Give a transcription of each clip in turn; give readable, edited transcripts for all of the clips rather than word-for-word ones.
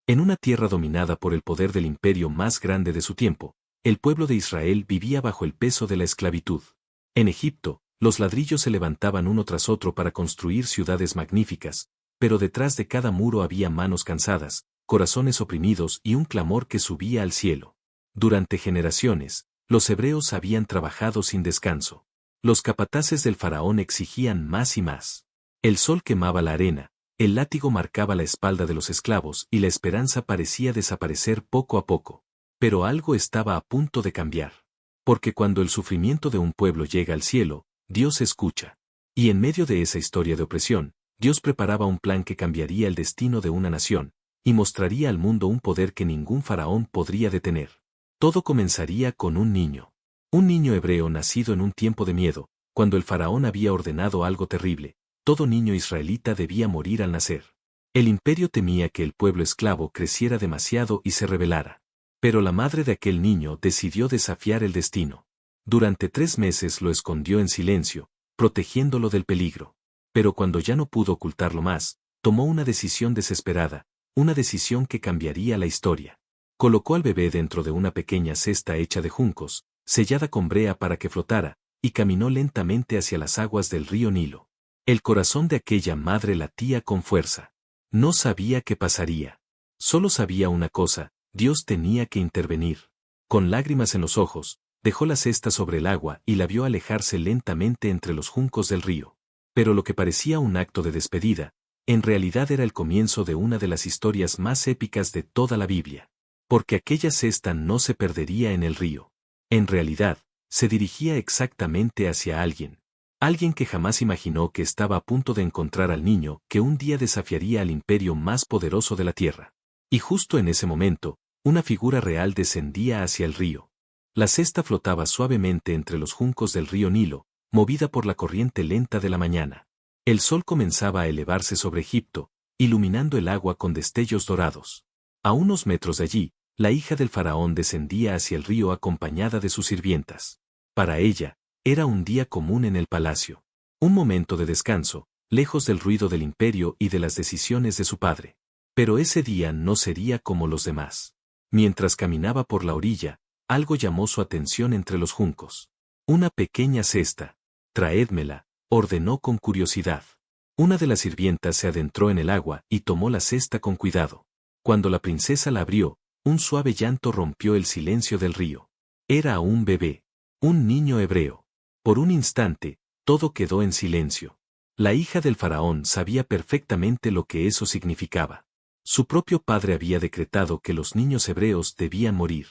En una tierra dominada por el poder del imperio más grande de su tiempo, el pueblo de Israel vivía bajo el peso de la esclavitud. En Egipto, los ladrillos se levantaban uno tras otro para construir ciudades magníficas, pero detrás de cada muro había manos cansadas, corazones oprimidos y un clamor que subía al cielo. Durante generaciones, los hebreos habían trabajado sin descanso. Los capataces del faraón exigían más y más. El sol quemaba la arena, el látigo marcaba la espalda de los esclavos y la esperanza parecía desaparecer poco a poco. Pero algo estaba a punto de cambiar. Porque cuando el sufrimiento de un pueblo llega al cielo, Dios escucha. Y en medio de esa historia de opresión, Dios preparaba un plan que cambiaría el destino de una nación, y mostraría al mundo un poder que ningún faraón podría detener. Todo comenzaría con un niño. Un niño hebreo nacido en un tiempo de miedo, cuando el faraón había ordenado algo terrible. Todo niño israelita debía morir al nacer. El imperio temía que el pueblo esclavo creciera demasiado y se rebelara. Pero la madre de aquel niño decidió desafiar el destino. Durante 3 meses lo escondió en silencio, protegiéndolo del peligro. Pero cuando ya no pudo ocultarlo más, tomó una decisión desesperada, una decisión que cambiaría la historia. Colocó al bebé dentro de una pequeña cesta hecha de juncos, sellada con brea para que flotara, y caminó lentamente hacia las aguas del río Nilo. El corazón de aquella madre latía con fuerza. No sabía qué pasaría. Solo sabía una cosa: Dios tenía que intervenir. Con lágrimas en los ojos, dejó la cesta sobre el agua y la vio alejarse lentamente entre los juncos del río. Pero lo que parecía un acto de despedida, en realidad era el comienzo de una de las historias más épicas de toda la Biblia. Porque aquella cesta no se perdería en el río. En realidad, se dirigía exactamente hacia alguien. Alguien que jamás imaginó que estaba a punto de encontrar al niño que un día desafiaría al imperio más poderoso de la tierra. Y justo en ese momento, una figura real descendía hacia el río. La cesta flotaba suavemente entre los juncos del río Nilo, movida por la corriente lenta de la mañana. El sol comenzaba a elevarse sobre Egipto, iluminando el agua con destellos dorados. A unos metros de allí, la hija del faraón descendía hacia el río acompañada de sus sirvientas. Para ella, era un día común en el palacio. Un momento de descanso, lejos del ruido del imperio y de las decisiones de su padre. Pero ese día no sería como los demás. Mientras caminaba por la orilla, algo llamó su atención entre los juncos. Una pequeña cesta. Traédmela, ordenó con curiosidad. Una de las sirvientas se adentró en el agua y tomó la cesta con cuidado. Cuando la princesa la abrió, un suave llanto rompió el silencio del río. Era un bebé. Un niño hebreo. Por un instante, todo quedó en silencio. La hija del faraón sabía perfectamente lo que eso significaba. Su propio padre había decretado que los niños hebreos debían morir.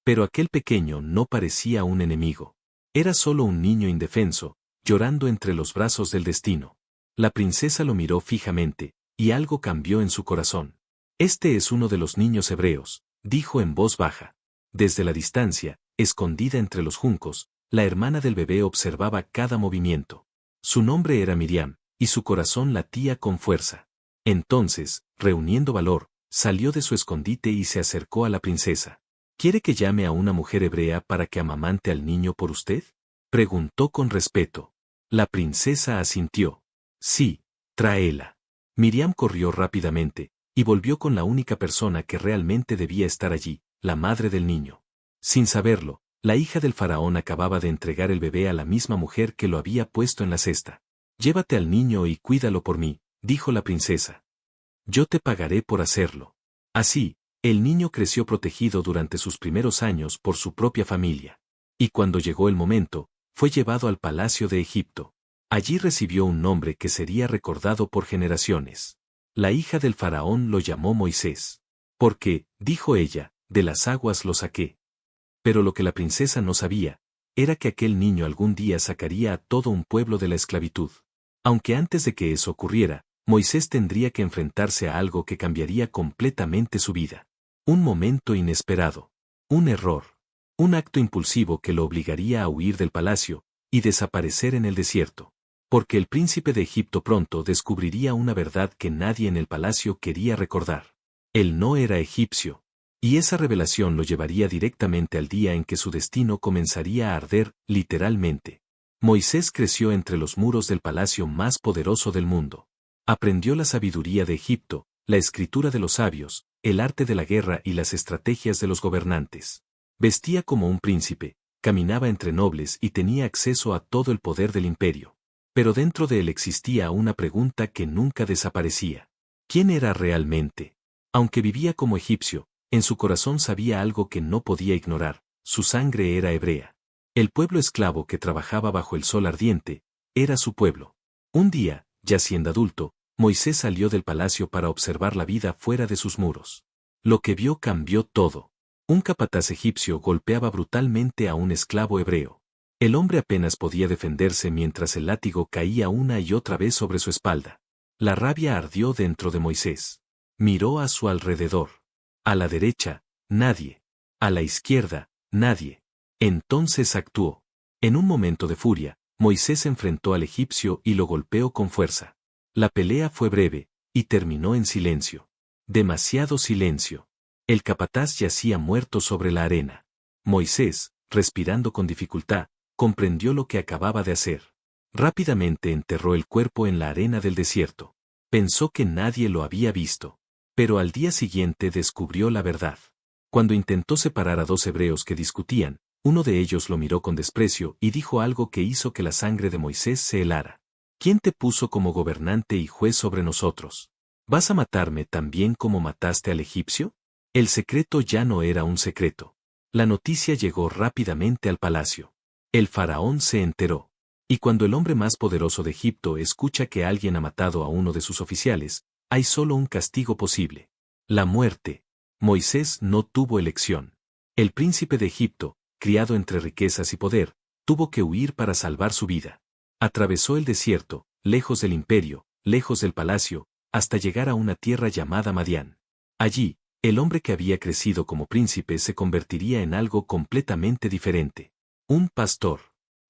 Pero aquel pequeño no parecía un enemigo. Era solo un niño indefenso, llorando entre los brazos del destino. La princesa lo miró fijamente, y algo cambió en su corazón. Este es uno de los niños hebreos, dijo en voz baja. Desde la distancia, escondida entre los juncos, la hermana del bebé observaba cada movimiento. Su nombre era Miriam, y su corazón latía con fuerza. Entonces, reuniendo valor, salió de su escondite y se acercó a la princesa. ¿Quiere que llame a una mujer hebrea para que amamante al niño por usted?, preguntó con respeto. La princesa asintió. Sí, tráela. Miriam corrió rápidamente, y volvió con la única persona que realmente debía estar allí, la madre del niño. Sin saberlo, la hija del faraón acababa de entregar el bebé a la misma mujer que lo había puesto en la cesta. Llévate al niño y cuídalo por mí, dijo la princesa. Yo te pagaré por hacerlo. Así, el niño creció protegido durante sus primeros años por su propia familia. Y cuando llegó el momento, fue llevado al palacio de Egipto. Allí recibió un nombre que sería recordado por generaciones. La hija del faraón lo llamó Moisés. Porque, dijo ella, de las aguas lo saqué. Pero lo que la princesa no sabía, era que aquel niño algún día sacaría a todo un pueblo de la esclavitud. Aunque antes de que eso ocurriera, Moisés tendría que enfrentarse a algo que cambiaría completamente su vida. Un momento inesperado. Un error. Un acto impulsivo que lo obligaría a huir del palacio y desaparecer en el desierto. Porque el príncipe de Egipto pronto descubriría una verdad que nadie en el palacio quería recordar. Él no era egipcio. Y esa revelación lo llevaría directamente al día en que su destino comenzaría a arder, literalmente. Moisés creció entre los muros del palacio más poderoso del mundo. Aprendió la sabiduría de Egipto, la escritura de los sabios, el arte de la guerra y las estrategias de los gobernantes. Vestía como un príncipe, caminaba entre nobles y tenía acceso a todo el poder del imperio. Pero dentro de él existía una pregunta que nunca desaparecía. ¿Quién era realmente? Aunque vivía como egipcio, en su corazón sabía algo que no podía ignorar: su sangre era hebrea. El pueblo esclavo que trabajaba bajo el sol ardiente era su pueblo. Un día, ya siendo adulto, Moisés salió del palacio para observar la vida fuera de sus muros. Lo que vio cambió todo. Un capataz egipcio golpeaba brutalmente a un esclavo hebreo. El hombre apenas podía defenderse mientras el látigo caía una y otra vez sobre su espalda. La rabia ardió dentro de Moisés. Miró a su alrededor. A la derecha, nadie. A la izquierda, nadie. Entonces actuó. En un momento de furia, Moisés enfrentó al egipcio y lo golpeó con fuerza. La pelea fue breve, y terminó en silencio. Demasiado silencio. El capataz yacía muerto sobre la arena. Moisés, respirando con dificultad, comprendió lo que acababa de hacer. Rápidamente enterró el cuerpo en la arena del desierto. Pensó que nadie lo había visto. Pero al día siguiente descubrió la verdad. Cuando intentó separar a dos hebreos que discutían, uno de ellos lo miró con desprecio y dijo algo que hizo que la sangre de Moisés se helara. ¿Quién te puso como gobernante y juez sobre nosotros? ¿Vas a matarme también como mataste al egipcio? El secreto ya no era un secreto. La noticia llegó rápidamente al palacio. El faraón se enteró. Y cuando el hombre más poderoso de Egipto escucha que alguien ha matado a uno de sus oficiales, hay solo un castigo posible: la muerte. Moisés no tuvo elección. El príncipe de Egipto, criado entre riquezas y poder, tuvo que huir para salvar su vida. Atravesó el desierto, lejos del imperio, lejos del palacio, hasta llegar a una tierra llamada Madián. Allí, el hombre que había crecido como príncipe se convertiría en algo completamente diferente. Un pastor.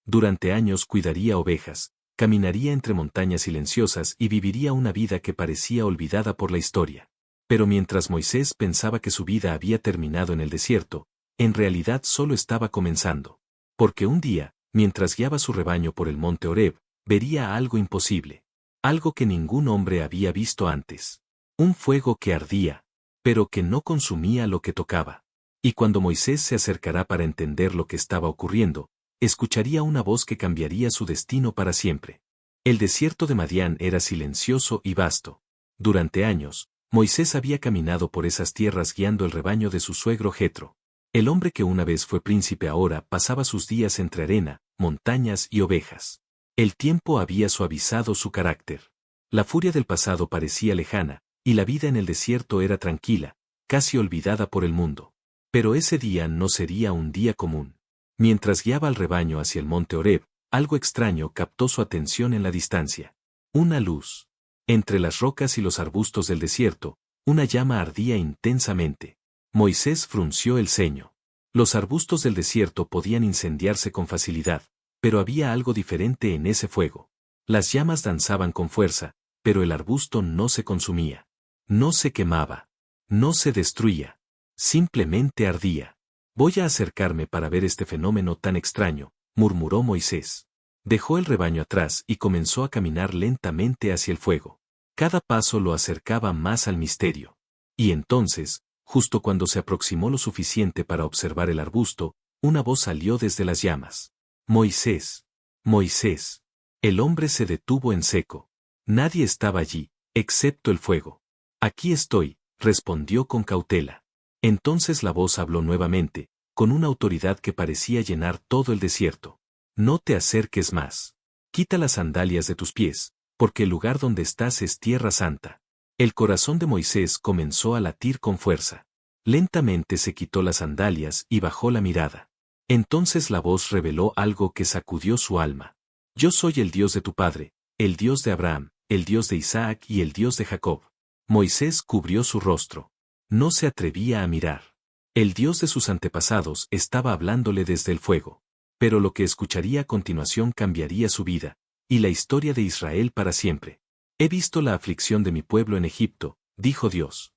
Durante años cuidaría ovejas, caminaría entre montañas silenciosas y viviría una vida que parecía olvidada por la historia. Pero mientras Moisés pensaba que su vida había terminado en el desierto, en realidad solo estaba comenzando. Porque un día, mientras guiaba su rebaño por el monte Horeb, vería algo imposible. Algo que ningún hombre había visto antes. Un fuego que ardía, pero que no consumía lo que tocaba. Y cuando Moisés se acercará para entender lo que estaba ocurriendo, escucharía una voz que cambiaría su destino para siempre. El desierto de Madián era silencioso y vasto. Durante años, Moisés había caminado por esas tierras guiando el rebaño de su suegro Jetro. El hombre que una vez fue príncipe ahora pasaba sus días entre arena, montañas y ovejas. El tiempo había suavizado su carácter. La furia del pasado parecía lejana, y la vida en el desierto era tranquila, casi olvidada por el mundo. Pero ese día no sería un día común. Mientras guiaba al rebaño hacia el monte Horeb, algo extraño captó su atención en la distancia. Una luz. Entre las rocas y los arbustos del desierto, una llama ardía intensamente. Moisés frunció el ceño. Los arbustos del desierto podían incendiarse con facilidad, pero había algo diferente en ese fuego. Las llamas danzaban con fuerza, pero el arbusto no se consumía. No se quemaba. No se destruía. Simplemente ardía. Voy a acercarme para ver este fenómeno tan extraño, murmuró Moisés. Dejó el rebaño atrás y comenzó a caminar lentamente hacia el fuego. Cada paso lo acercaba más al misterio. Y entonces, justo cuando se aproximó lo suficiente para observar el arbusto, una voz salió desde las llamas. Moisés. Moisés. El hombre se detuvo en seco. Nadie estaba allí, excepto el fuego. Aquí estoy, respondió con cautela. Entonces la voz habló nuevamente, con una autoridad que parecía llenar todo el desierto. No te acerques más. Quita las sandalias de tus pies, porque el lugar donde estás es tierra santa. El corazón de Moisés comenzó a latir con fuerza. Lentamente se quitó las sandalias y bajó la mirada. Entonces la voz reveló algo que sacudió su alma. Yo soy el Dios de tu padre, el Dios de Abraham, el Dios de Isaac y el Dios de Jacob. Moisés cubrió su rostro. No se atrevía a mirar. El Dios de sus antepasados estaba hablándole desde el fuego. Pero lo que escucharía a continuación cambiaría su vida, y la historia de Israel para siempre. He visto la aflicción de mi pueblo en Egipto, dijo Dios.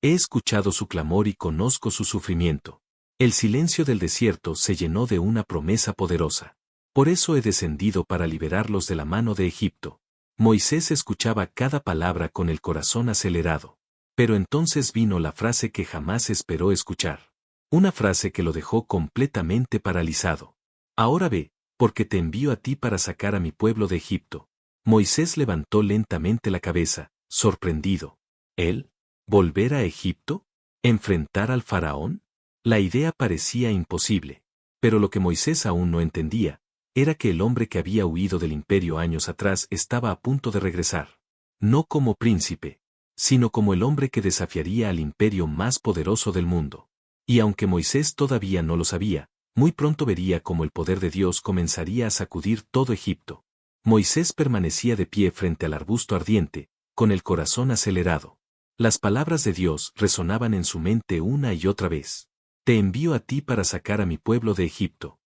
He escuchado su clamor y conozco su sufrimiento. El silencio del desierto se llenó de una promesa poderosa. Por eso he descendido para liberarlos de la mano de Egipto. Moisés escuchaba cada palabra con el corazón acelerado. Pero entonces vino la frase que jamás esperó escuchar. Una frase que lo dejó completamente paralizado. Ahora ve, porque te envío a ti para sacar a mi pueblo de Egipto. Moisés levantó lentamente la cabeza, sorprendido. ¿Él? ¿Volver a Egipto? ¿Enfrentar al faraón? La idea parecía imposible. Pero lo que Moisés aún no entendía, era que el hombre que había huido del imperio años atrás estaba a punto de regresar. No como príncipe, sino como el hombre que desafiaría al imperio más poderoso del mundo. Y aunque Moisés todavía no lo sabía, muy pronto vería cómo el poder de Dios comenzaría a sacudir todo Egipto. Moisés permanecía de pie frente al arbusto ardiente, con el corazón acelerado. Las palabras de Dios resonaban en su mente una y otra vez. Te envío a ti para sacar a mi pueblo de Egipto.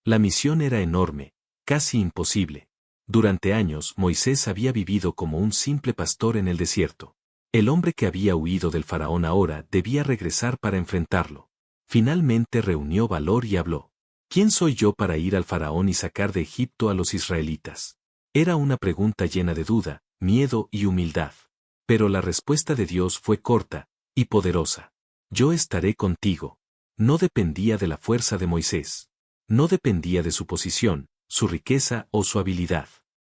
La misión era enorme, casi imposible. Durante años Moisés había vivido como un simple pastor en el desierto. El hombre que había huido del faraón ahora debía regresar para enfrentarlo. Finalmente reunió valor y habló. ¿Quién soy yo para ir al faraón y sacar de Egipto a los israelitas? Era una pregunta llena de duda, miedo y humildad. Pero la respuesta de Dios fue corta y poderosa. Yo estaré contigo. No dependía de la fuerza de Moisés. No dependía de su posición, su riqueza o su habilidad.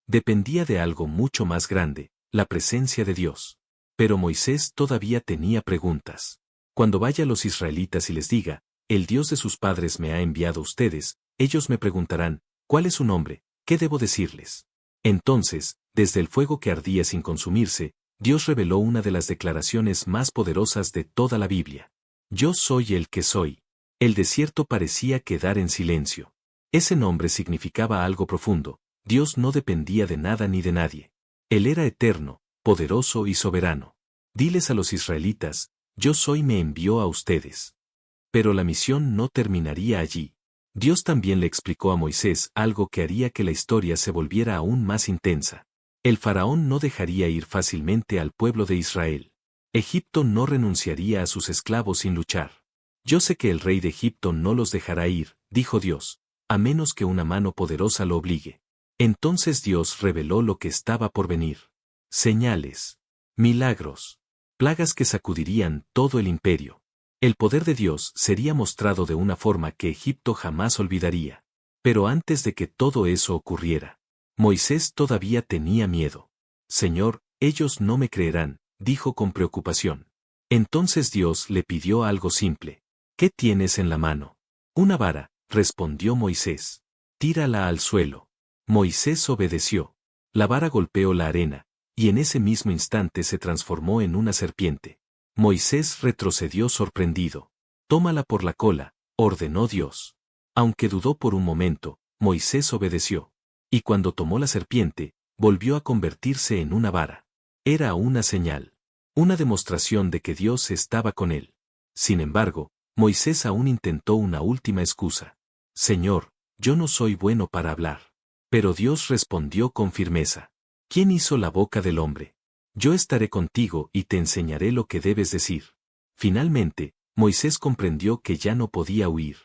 Dependía de algo mucho más grande, la presencia de Dios. Pero Moisés todavía tenía preguntas. Cuando vaya a los israelitas y les diga, el Dios de sus padres me ha enviado a ustedes, ellos me preguntarán, ¿cuál es su nombre? ¿Qué debo decirles? Entonces, desde el fuego que ardía sin consumirse, Dios reveló una de las declaraciones más poderosas de toda la Biblia. Yo soy el que soy. El desierto parecía quedar en silencio. Ese nombre significaba algo profundo. Dios no dependía de nada ni de nadie. Él era eterno, poderoso y soberano. Diles a los israelitas, yo soy me envió a ustedes. Pero la misión no terminaría allí. Dios también le explicó a Moisés algo que haría que la historia se volviera aún más intensa. El faraón no dejaría ir fácilmente al pueblo de Israel. Egipto no renunciaría a sus esclavos sin luchar. Yo sé que el rey de Egipto no los dejará ir, dijo Dios, a menos que una mano poderosa lo obligue. Entonces Dios reveló lo que estaba por venir. Señales, milagros, plagas que sacudirían todo el imperio. El poder de Dios sería mostrado de una forma que Egipto jamás olvidaría. Pero antes de que todo eso ocurriera, Moisés todavía tenía miedo. Señor, ellos no me creerán, dijo con preocupación. Entonces Dios le pidió algo simple. ¿Qué tienes en la mano? Una vara, respondió Moisés. Tírala al suelo. Moisés obedeció. La vara golpeó la arena, y en ese mismo instante se transformó en una serpiente. Moisés retrocedió sorprendido. Tómala por la cola, ordenó Dios. Aunque dudó por un momento, Moisés obedeció. Y cuando tomó la serpiente, volvió a convertirse en una vara. Era una señal. Una demostración de que Dios estaba con él. Sin embargo, Moisés aún intentó una última excusa. Señor, yo no soy bueno para hablar. Pero Dios respondió con firmeza. ¿Quién hizo la boca del hombre? Yo estaré contigo y te enseñaré lo que debes decir. Finalmente, Moisés comprendió que ya no podía huir.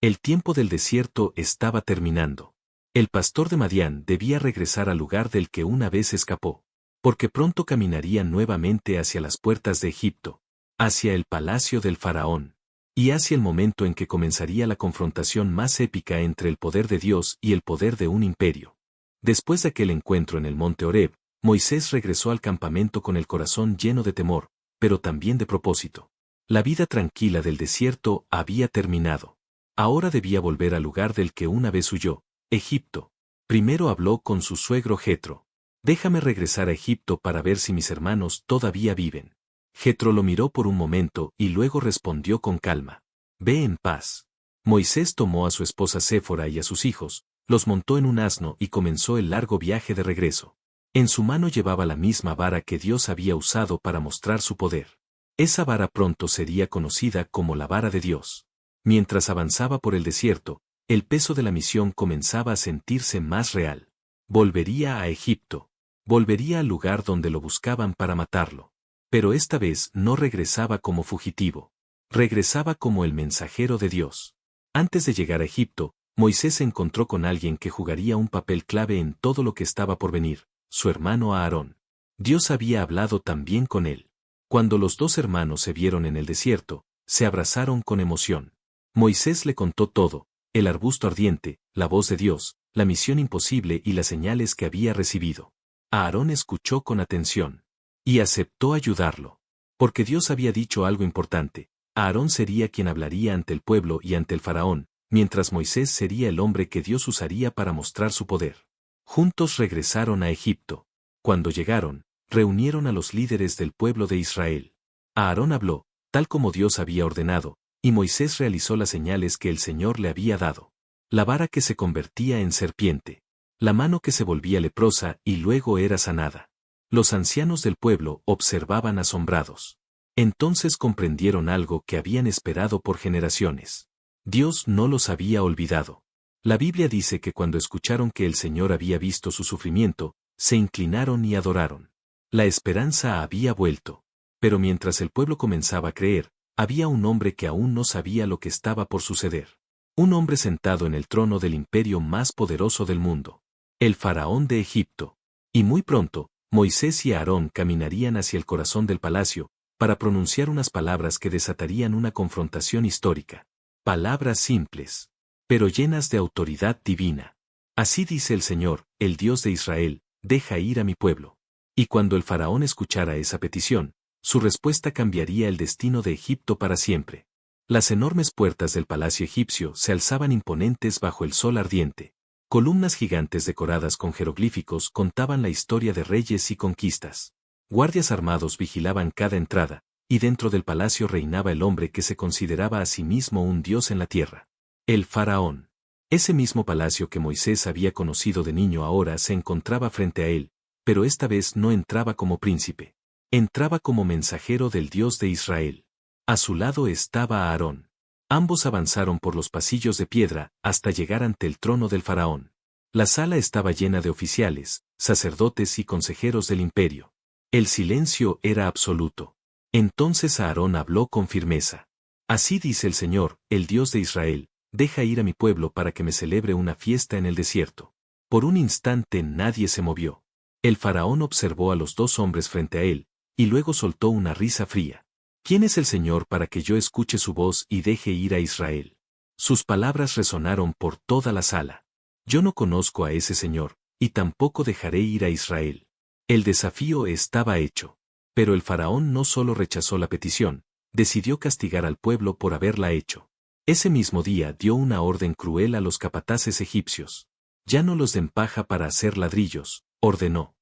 El tiempo del desierto estaba terminando. El pastor de Madián debía regresar al lugar del que una vez escapó. Porque pronto caminaría nuevamente hacia las puertas de Egipto, hacia el palacio del faraón, y hacia el momento en que comenzaría la confrontación más épica entre el poder de Dios y el poder de un imperio. Después de aquel encuentro en el monte Horeb, Moisés regresó al campamento con el corazón lleno de temor, pero también de propósito. La vida tranquila del desierto había terminado. Ahora debía volver al lugar del que una vez huyó, Egipto. Primero habló con su suegro Jetro. Déjame regresar a Egipto para ver si mis hermanos todavía viven. Jetro lo miró por un momento y luego respondió con calma. Ve en paz. Moisés tomó a su esposa Séfora y a sus hijos, los montó en un asno y comenzó el largo viaje de regreso. En su mano llevaba la misma vara que Dios había usado para mostrar su poder. Esa vara pronto sería conocida como la vara de Dios. Mientras avanzaba por el desierto, el peso de la misión comenzaba a sentirse más real. Volvería a Egipto. Volvería al lugar donde lo buscaban para matarlo. Pero esta vez no regresaba como fugitivo. Regresaba como el mensajero de Dios. Antes de llegar a Egipto, Moisés se encontró con alguien que jugaría un papel clave en todo lo que estaba por venir, su hermano Aarón. Dios había hablado también con él. Cuando los dos hermanos se vieron en el desierto, se abrazaron con emoción. Moisés le contó todo, el arbusto ardiente, la voz de Dios, la misión imposible y las señales que había recibido. Aarón escuchó con atención. Y aceptó ayudarlo. Porque Dios había dicho algo importante. Aarón sería quien hablaría ante el pueblo y ante el faraón, mientras Moisés sería el hombre que Dios usaría para mostrar su poder. Juntos regresaron a Egipto. Cuando llegaron, reunieron a los líderes del pueblo de Israel. Aarón habló, tal como Dios había ordenado, y Moisés realizó las señales que el Señor le había dado. La vara que se convertía en serpiente. La mano que se volvía leprosa y luego era sanada. Los ancianos del pueblo observaban asombrados. Entonces comprendieron algo que habían esperado por generaciones. Dios no los había olvidado. La Biblia dice que cuando escucharon que el Señor había visto su sufrimiento, se inclinaron y adoraron. La esperanza había vuelto. Pero mientras el pueblo comenzaba a creer, había un hombre que aún no sabía lo que estaba por suceder. Un hombre sentado en el trono del imperio más poderoso del mundo. El faraón de Egipto. Y muy pronto, Moisés y Aarón caminarían hacia el corazón del palacio, para pronunciar unas palabras que desatarían una confrontación histórica. Palabras simples, pero llenas de autoridad divina. Así dice el Señor, el Dios de Israel, deja ir a mi pueblo. Y cuando el faraón escuchara esa petición, su respuesta cambiaría el destino de Egipto para siempre. Las enormes puertas del palacio egipcio se alzaban imponentes bajo el sol ardiente. Columnas gigantes decoradas con jeroglíficos contaban la historia de reyes y conquistas. Guardias armados vigilaban cada entrada, y dentro del palacio reinaba el hombre que se consideraba a sí mismo un dios en la tierra. El faraón. Ese mismo palacio que Moisés había conocido de niño ahora se encontraba frente a él, pero esta vez no entraba como príncipe. Entraba como mensajero del Dios de Israel. A su lado estaba Aarón. Ambos avanzaron por los pasillos de piedra hasta llegar ante el trono del faraón. La sala estaba llena de oficiales, sacerdotes y consejeros del imperio. El silencio era absoluto. Entonces Aarón habló con firmeza. Así dice el Señor, el Dios de Israel, deja ir a mi pueblo para que me celebre una fiesta en el desierto. Por un instante nadie se movió. El faraón observó a los dos hombres frente a él, y luego soltó una risa fría. ¿Quién es el Señor para que yo escuche su voz y deje ir a Israel? Sus palabras resonaron por toda la sala. Yo no conozco a ese Señor, y tampoco dejaré ir a Israel. El desafío estaba hecho. Pero el faraón no solo rechazó la petición, decidió castigar al pueblo por haberla hecho. Ese mismo día dio una orden cruel a los capataces egipcios. Ya no los den paja para hacer ladrillos, ordenó.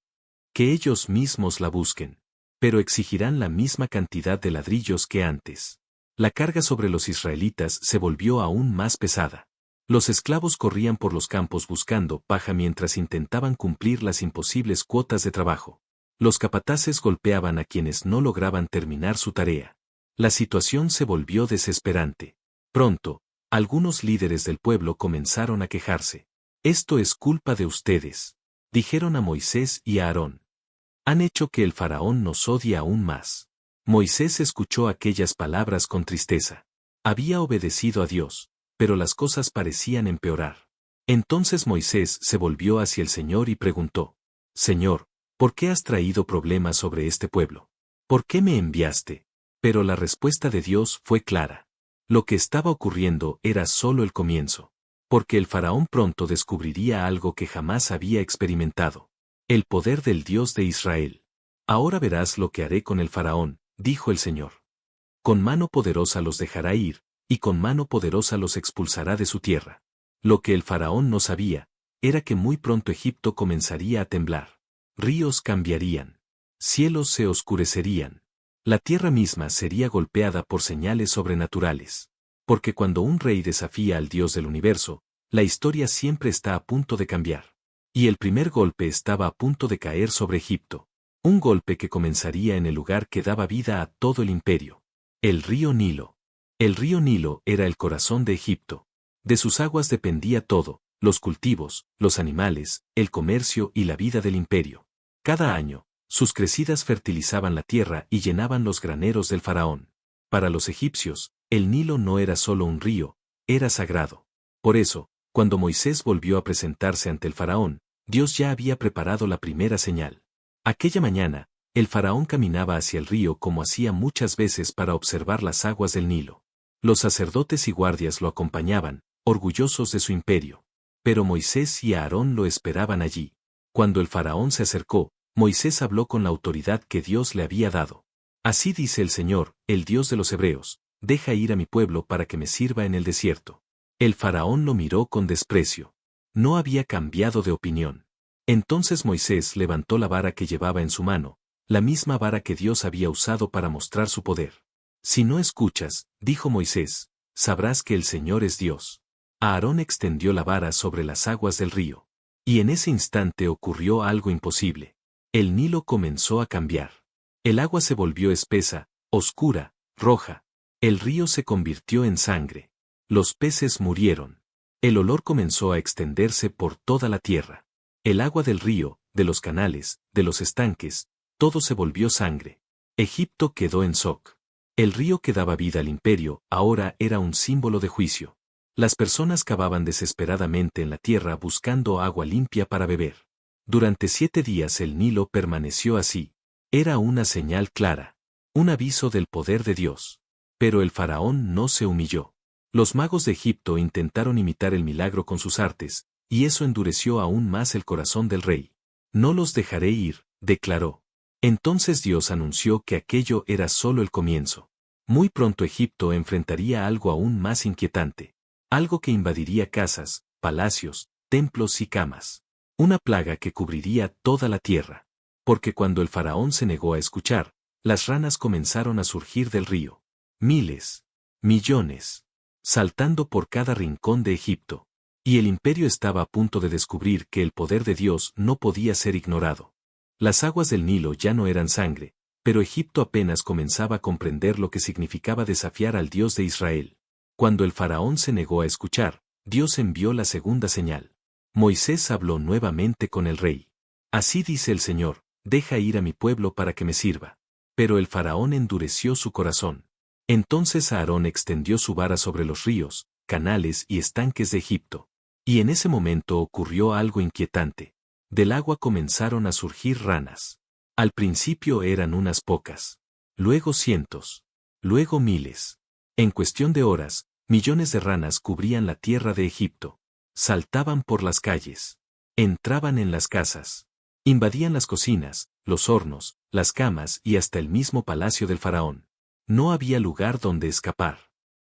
Que ellos mismos la busquen. Pero exigirán la misma cantidad de ladrillos que antes. La carga sobre los israelitas se volvió aún más pesada. Los esclavos corrían por los campos buscando paja mientras intentaban cumplir las imposibles cuotas de trabajo. Los capataces golpeaban a quienes no lograban terminar su tarea. La situación se volvió desesperante. Pronto, algunos líderes del pueblo comenzaron a quejarse. Esto es culpa de ustedes, dijeron a Moisés y a Aarón. Han hecho que el faraón nos odie aún más. Moisés escuchó aquellas palabras con tristeza. Había obedecido a Dios, pero las cosas parecían empeorar. Entonces Moisés se volvió hacia el Señor y preguntó, Señor, ¿por qué has traído problemas sobre este pueblo? ¿Por qué me enviaste? Pero la respuesta de Dios fue clara. Lo que estaba ocurriendo era solo el comienzo. Porque el faraón pronto descubriría algo que jamás había experimentado. El poder del Dios de Israel. Ahora verás lo que haré con el faraón, dijo el Señor. Con mano poderosa los dejará ir, y con mano poderosa los expulsará de su tierra. Lo que el faraón no sabía, era que muy pronto Egipto comenzaría a temblar. Ríos cambiarían. Cielos se oscurecerían. La tierra misma sería golpeada por señales sobrenaturales. Porque cuando un rey desafía al Dios del universo, la historia siempre está a punto de cambiar. Y el primer golpe estaba a punto de caer sobre Egipto. Un golpe que comenzaría en el lugar que daba vida a todo el imperio. El río Nilo. El río Nilo era el corazón de Egipto. De sus aguas dependía todo, los cultivos, los animales, el comercio y la vida del imperio. Cada año, sus crecidas fertilizaban la tierra y llenaban los graneros del faraón. Para los egipcios, el Nilo no era solo un río, era sagrado. Por eso, cuando Moisés volvió a presentarse ante el faraón, Dios ya había preparado la primera señal. Aquella mañana, El faraón caminaba hacia el río como hacía muchas veces para observar las aguas del Nilo. Los sacerdotes y guardias lo acompañaban, orgullosos de su imperio. Pero Moisés y Aarón lo esperaban allí. Cuando el faraón se acercó, Moisés habló con la autoridad que Dios le había dado. Así dice el Señor, el Dios de los hebreos, deja ir a mi pueblo para que me sirva en el desierto. El faraón lo miró con desprecio. No había cambiado de opinión. Entonces Moisés levantó la vara que llevaba en su mano, la misma vara que Dios había usado para mostrar su poder. Si no escuchas, dijo Moisés, sabrás que el Señor es Dios. Aarón extendió la vara sobre las aguas del río. Y en ese instante ocurrió algo imposible. El Nilo comenzó a cambiar. El agua se volvió espesa, oscura, roja. El río se convirtió en sangre. Los peces murieron. El olor comenzó a extenderse por toda la tierra. El agua del río, de los canales, de los estanques, todo se volvió sangre. Egipto quedó en shock. El río que daba vida al imperio, ahora era un símbolo de juicio. Las personas cavaban desesperadamente en la tierra buscando agua limpia para beber. Durante 7 días el Nilo permaneció así. Era una señal clara. Un aviso del poder de Dios. Pero el faraón no se humilló. Los magos de Egipto intentaron imitar el milagro con sus artes, y eso endureció aún más el corazón del rey. No los dejaré ir, declaró. Entonces Dios anunció que aquello era solo el comienzo. Muy pronto Egipto enfrentaría algo aún más inquietante. Algo que invadiría casas, palacios, templos y camas. Una plaga que cubriría toda la tierra. Porque cuando el faraón se negó a escuchar, las ranas comenzaron a surgir del río. Miles, millones, saltando por cada rincón de Egipto. Y el imperio estaba a punto de descubrir que el poder de Dios no podía ser ignorado. Las aguas del Nilo ya no eran sangre, pero Egipto apenas comenzaba a comprender lo que significaba desafiar al Dios de Israel. Cuando el faraón se negó a escuchar, Dios envió la segunda señal. Moisés habló nuevamente con el rey. Así dice el Señor, deja ir a mi pueblo para que me sirva. Pero el faraón endureció su corazón. Entonces Aarón extendió su vara sobre los ríos, canales y estanques de Egipto. Y en ese momento ocurrió algo inquietante. Del agua comenzaron a surgir ranas. Al principio eran unas pocas. Luego cientos. Luego miles. En cuestión de horas, millones de ranas cubrían la tierra de Egipto. Saltaban por las calles. Entraban en las casas. Invadían las cocinas, los hornos, las camas y hasta el mismo palacio del faraón. No había lugar donde escapar.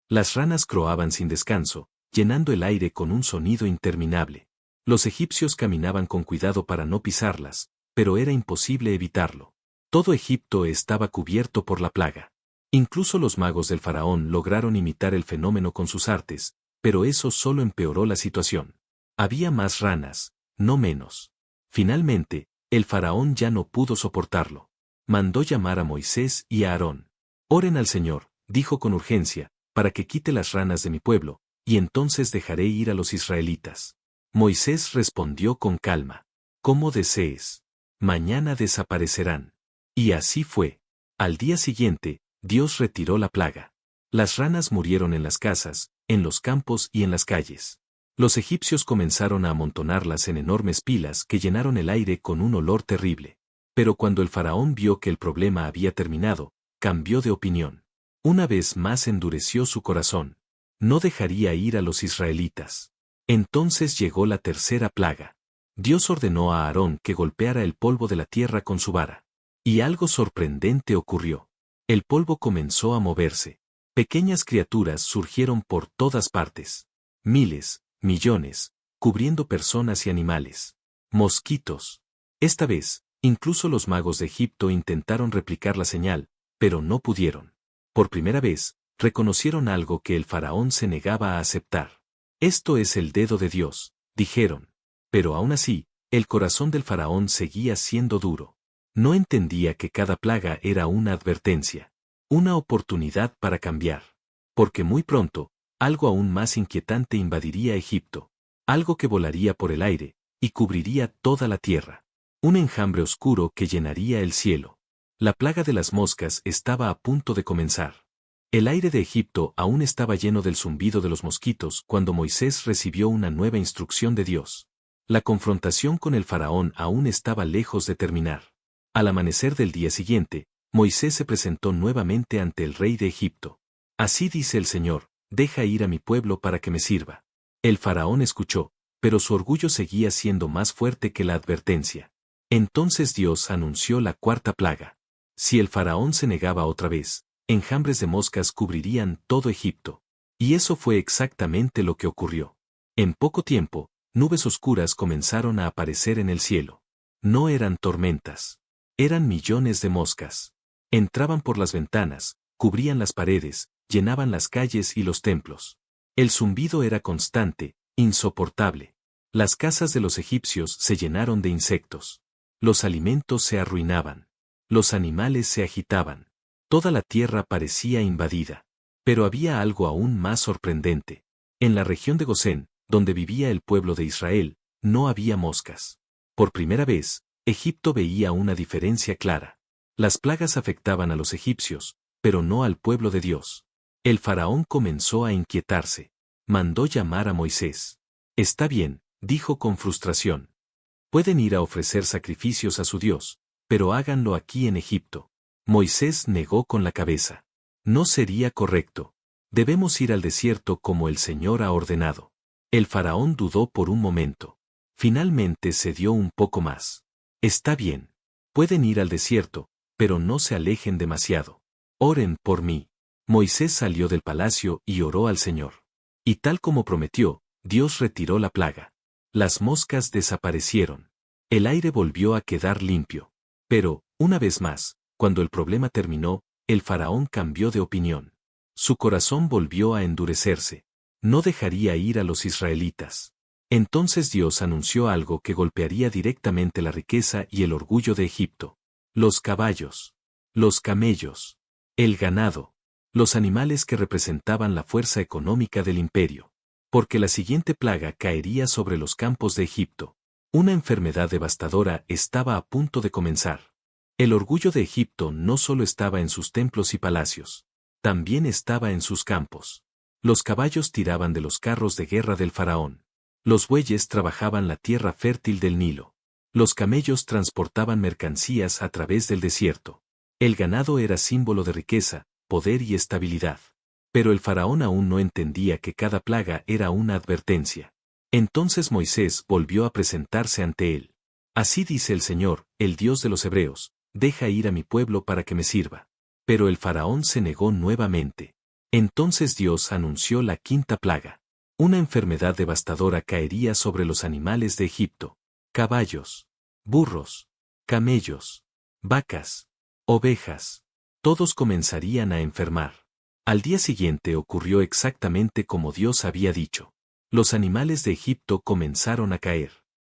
Las ranas croaban sin descanso, llenando el aire con un sonido interminable. Los egipcios caminaban con cuidado para no pisarlas, pero era imposible evitarlo. Todo Egipto estaba cubierto por la plaga. Incluso los magos del faraón lograron imitar el fenómeno con sus artes, pero eso solo empeoró la situación. Había más ranas, no menos. Finalmente, el faraón ya no pudo soportarlo. Mandó llamar a Moisés y a Aarón. Oren al Señor, dijo con urgencia, para que quite las ranas de mi pueblo, y entonces dejaré ir a los israelitas. Moisés respondió con calma. Como desees. Mañana desaparecerán. Y así fue. Al día siguiente, Dios retiró la plaga. Las ranas murieron en las casas, en los campos y en las calles. Los egipcios comenzaron a amontonarlas en enormes pilas que llenaron el aire con un olor terrible. Pero cuando el faraón vio que el problema había terminado, cambió de opinión. Una vez más endureció su corazón. No dejaría ir a los israelitas. Entonces llegó la tercera plaga. Dios ordenó a Aarón que golpeara el polvo de la tierra con su vara. Y algo sorprendente ocurrió. El polvo comenzó a moverse. Pequeñas criaturas surgieron por todas partes. Miles, millones, cubriendo personas y animales. Mosquitos. Esta vez, incluso los magos de Egipto intentaron replicar la señal, pero no pudieron. Por primera vez, reconocieron algo que el faraón se negaba a aceptar. Esto es el dedo de Dios, dijeron. Pero aún así, el corazón del faraón seguía siendo duro. No entendía que cada plaga era una advertencia. Una oportunidad para cambiar. Porque muy pronto, algo aún más inquietante invadiría Egipto. Algo que volaría por el aire, y cubriría toda la tierra. Un enjambre oscuro que llenaría el cielo. La plaga de las moscas estaba a punto de comenzar. El aire de Egipto aún estaba lleno del zumbido de los mosquitos cuando Moisés recibió una nueva instrucción de Dios. La confrontación con el faraón aún estaba lejos de terminar. Al amanecer del día siguiente, Moisés se presentó nuevamente ante el rey de Egipto. Así dice el Señor, deja ir a mi pueblo para que me sirva. El faraón escuchó, pero su orgullo seguía siendo más fuerte que la advertencia. Entonces Dios anunció la cuarta plaga. Si el faraón se negaba otra vez, enjambres de moscas cubrirían todo Egipto. Y eso fue exactamente lo que ocurrió. En poco tiempo, nubes oscuras comenzaron a aparecer en el cielo. No eran tormentas. Eran millones de moscas. Entraban por las ventanas, cubrían las paredes, llenaban las calles y los templos. El zumbido era constante, insoportable. Las casas de los egipcios se llenaron de insectos. Los alimentos se arruinaban. Los animales se agitaban. Toda la tierra parecía invadida. Pero había algo aún más sorprendente. En la región de Gosén, donde vivía el pueblo de Israel, no había moscas. Por primera vez, Egipto veía una diferencia clara. Las plagas afectaban a los egipcios, pero no al pueblo de Dios. El faraón comenzó a inquietarse. Mandó llamar a Moisés. Está bien, dijo con frustración. Pueden ir a ofrecer sacrificios a su Dios, pero háganlo aquí en Egipto. Moisés negó con la cabeza. No sería correcto. Debemos ir al desierto como el Señor ha ordenado. El faraón dudó por un momento. Finalmente cedió un poco más. Está bien. Pueden ir al desierto, pero no se alejen demasiado. Oren por mí. Moisés salió del palacio y oró al Señor. Y tal como prometió, Dios retiró la plaga. Las moscas desaparecieron. El aire volvió a quedar limpio. Pero, una vez más, cuando el problema terminó, el faraón cambió de opinión. Su corazón volvió a endurecerse. No dejaría ir a los israelitas. Entonces Dios anunció algo que golpearía directamente la riqueza y el orgullo de Egipto. Los caballos. Los camellos. El ganado. Los animales que representaban la fuerza económica del imperio. Porque la siguiente plaga caería sobre los campos de Egipto. Una enfermedad devastadora estaba a punto de comenzar. El orgullo de Egipto no solo estaba en sus templos y palacios, también estaba en sus campos. Los caballos tiraban de los carros de guerra del faraón. Los bueyes trabajaban la tierra fértil del Nilo. Los camellos transportaban mercancías a través del desierto. El ganado era símbolo de riqueza, poder y estabilidad. Pero el faraón aún no entendía que cada plaga era una advertencia. Entonces Moisés volvió a presentarse ante él. Así dice el Señor, el Dios de los hebreos, deja ir a mi pueblo para que me sirva. Pero el faraón se negó nuevamente. Entonces Dios anunció la quinta plaga. Una enfermedad devastadora caería sobre los animales de Egipto. Caballos, burros, camellos, vacas, ovejas. Todos comenzarían a enfermar. Al día siguiente ocurrió exactamente como Dios había dicho. Los animales de Egipto comenzaron a caer.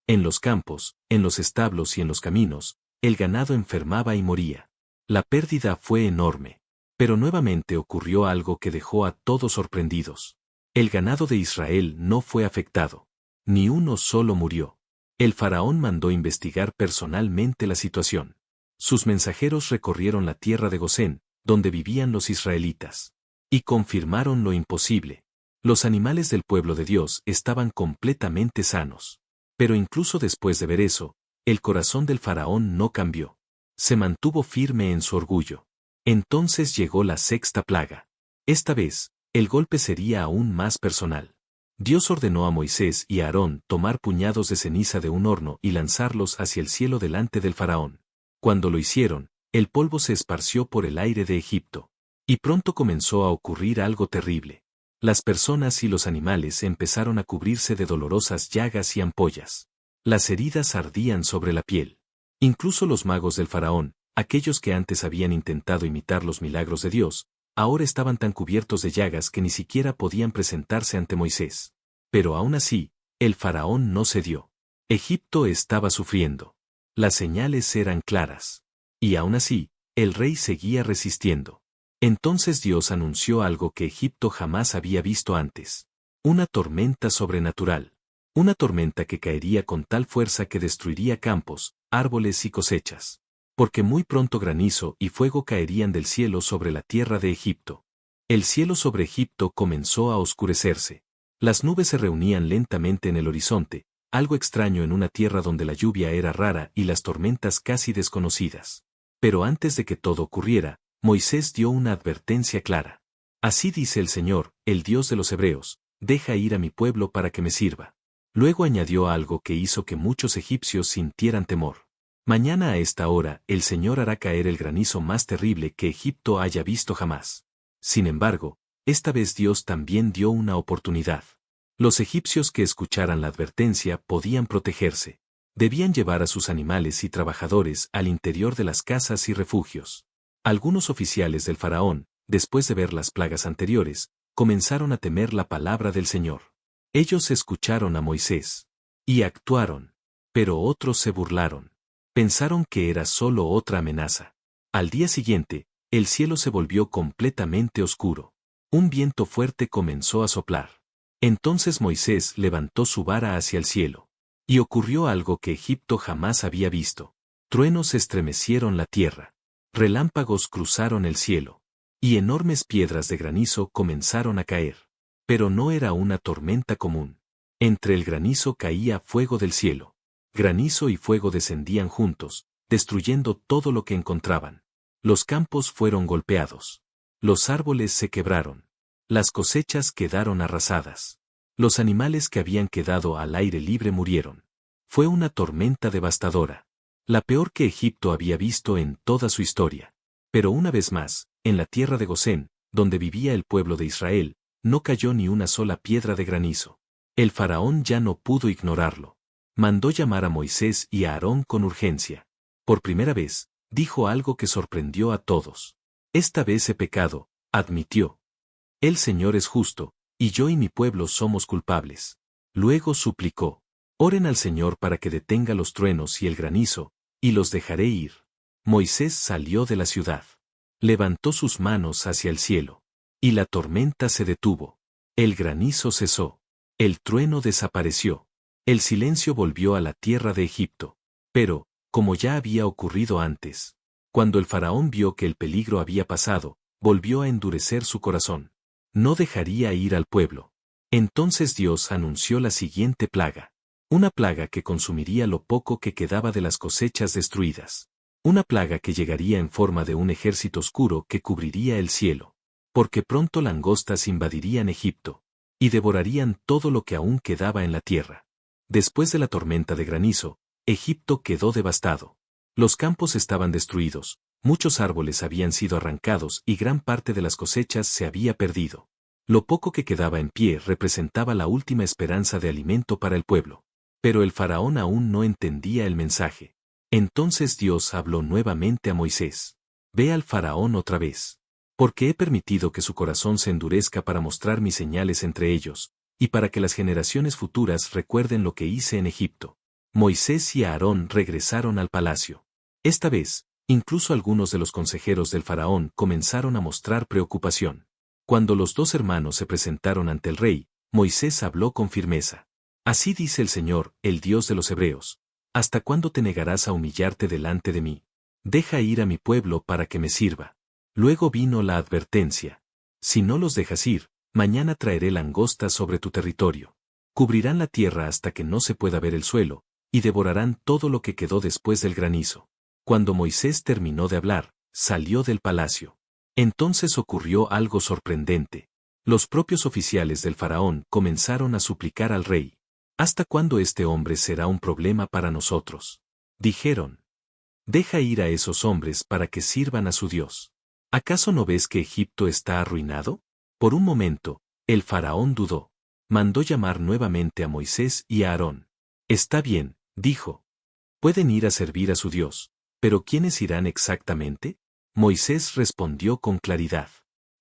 En los campos, en los establos y en los caminos, el ganado enfermaba y moría. La pérdida fue enorme. Pero nuevamente ocurrió algo que dejó a todos sorprendidos. El ganado de Israel no fue afectado. Ni uno solo murió. El faraón mandó investigar personalmente la situación. Sus mensajeros recorrieron la tierra de Gosén, donde vivían los israelitas. Y confirmaron lo imposible. Los animales del pueblo de Dios estaban completamente sanos. Pero incluso después de ver eso, el corazón del faraón no cambió. Se mantuvo firme en su orgullo. Entonces llegó la sexta plaga. Esta vez, el golpe sería aún más personal. Dios ordenó a Moisés y a Aarón tomar puñados de ceniza de un horno y lanzarlos hacia el cielo delante del faraón. Cuando lo hicieron, el polvo se esparció por el aire de Egipto. Y pronto comenzó a ocurrir algo terrible. Las personas y los animales empezaron a cubrirse de dolorosas llagas y ampollas. Las heridas ardían sobre la piel. Incluso los magos del faraón, aquellos que antes habían intentado imitar los milagros de Dios, ahora estaban tan cubiertos de llagas que ni siquiera podían presentarse ante Moisés. Pero aún así, el faraón no cedió. Egipto estaba sufriendo. Las señales eran claras. Y aún así, el rey seguía resistiendo. Entonces Dios anunció algo que Egipto jamás había visto antes. Una tormenta sobrenatural. Una tormenta que caería con tal fuerza que destruiría campos, árboles y cosechas. Porque muy pronto granizo y fuego caerían del cielo sobre la tierra de Egipto. El cielo sobre Egipto comenzó a oscurecerse. Las nubes se reunían lentamente en el horizonte, algo extraño en una tierra donde la lluvia era rara y las tormentas casi desconocidas. Pero antes de que todo ocurriera, Moisés dio una advertencia clara. Así dice el Señor, el Dios de los hebreos, deja ir a mi pueblo para que me sirva. Luego añadió algo que hizo que muchos egipcios sintieran temor. Mañana a esta hora el Señor hará caer el granizo más terrible que Egipto haya visto jamás. Sin embargo, esta vez Dios también dio una oportunidad. Los egipcios que escucharan la advertencia podían protegerse. Debían llevar a sus animales y trabajadores al interior de las casas y refugios. Algunos oficiales del faraón, después de ver las plagas anteriores, comenzaron a temer la palabra del Señor. Ellos escucharon a Moisés y actuaron, pero otros se burlaron. Pensaron que era solo otra amenaza. Al día siguiente, el cielo se volvió completamente oscuro. Un viento fuerte comenzó a soplar. Entonces Moisés levantó su vara hacia el cielo. Y ocurrió algo que Egipto jamás había visto. Truenos estremecieron la tierra. Relámpagos cruzaron el cielo. Y enormes piedras de granizo comenzaron a caer. Pero no era una tormenta común. Entre el granizo caía fuego del cielo. Granizo y fuego descendían juntos, destruyendo todo lo que encontraban. Los campos fueron golpeados. Los árboles se quebraron. Las cosechas quedaron arrasadas. Los animales que habían quedado al aire libre murieron. Fue una tormenta devastadora. La peor que Egipto había visto en toda su historia. Pero una vez más, en la tierra de Gosén, donde vivía el pueblo de Israel, no cayó ni una sola piedra de granizo. El faraón ya no pudo ignorarlo. Mandó llamar a Moisés y a Aarón con urgencia. Por primera vez, dijo algo que sorprendió a todos. Esta vez he pecado, admitió. El Señor es justo, y yo y mi pueblo somos culpables. Luego suplicó. Oren al Señor para que detenga los truenos y el granizo, y los dejaré ir. Moisés salió de la ciudad. Levantó sus manos hacia el cielo. Y la tormenta se detuvo. El granizo cesó. El trueno desapareció. El silencio volvió a la tierra de Egipto. Pero, como ya había ocurrido antes, cuando el faraón vio que el peligro había pasado, volvió a endurecer su corazón. No dejaría ir al pueblo. Entonces Dios anunció la siguiente plaga. Una plaga que consumiría lo poco que quedaba de las cosechas destruidas. Una plaga que llegaría en forma de un ejército oscuro que cubriría el cielo. Porque pronto langostas invadirían Egipto. Y devorarían todo lo que aún quedaba en la tierra. Después de la tormenta de granizo, Egipto quedó devastado. Los campos estaban destruidos, muchos árboles habían sido arrancados y gran parte de las cosechas se había perdido. Lo poco que quedaba en pie representaba la última esperanza de alimento para el pueblo. Pero el faraón aún no entendía el mensaje. Entonces Dios habló nuevamente a Moisés. Ve al faraón otra vez. Porque he permitido que su corazón se endurezca para mostrar mis señales entre ellos, y para que las generaciones futuras recuerden lo que hice en Egipto. Moisés y Aarón regresaron al palacio. Esta vez, incluso algunos de los consejeros del faraón comenzaron a mostrar preocupación. Cuando los dos hermanos se presentaron ante el rey, Moisés habló con firmeza. Así dice el Señor, el Dios de los hebreos. ¿Hasta cuándo te negarás a humillarte delante de mí? Deja ir a mi pueblo para que me sirva. Luego vino la advertencia. Si no los dejas ir, mañana traeré langostas sobre tu territorio. Cubrirán la tierra hasta que no se pueda ver el suelo, y devorarán todo lo que quedó después del granizo. Cuando Moisés terminó de hablar, salió del palacio. Entonces ocurrió algo sorprendente. Los propios oficiales del faraón comenzaron a suplicar al rey. ¿Hasta cuándo este hombre será un problema para nosotros? Dijeron. Deja ir a esos hombres para que sirvan a su Dios. ¿Acaso no ves que Egipto está arruinado? Por un momento, el faraón dudó. Mandó llamar nuevamente a Moisés y a Aarón. Está bien, dijo. Pueden ir a servir a su Dios, pero ¿quiénes irán exactamente? Moisés respondió con claridad.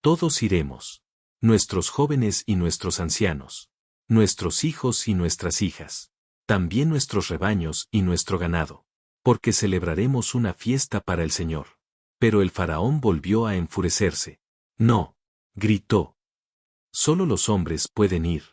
Todos iremos. Nuestros jóvenes y nuestros ancianos. Nuestros hijos y nuestras hijas. También nuestros rebaños y nuestro ganado. Porque celebraremos una fiesta para el Señor. Pero el faraón volvió a enfurecerse. No, gritó. Solo los hombres pueden ir.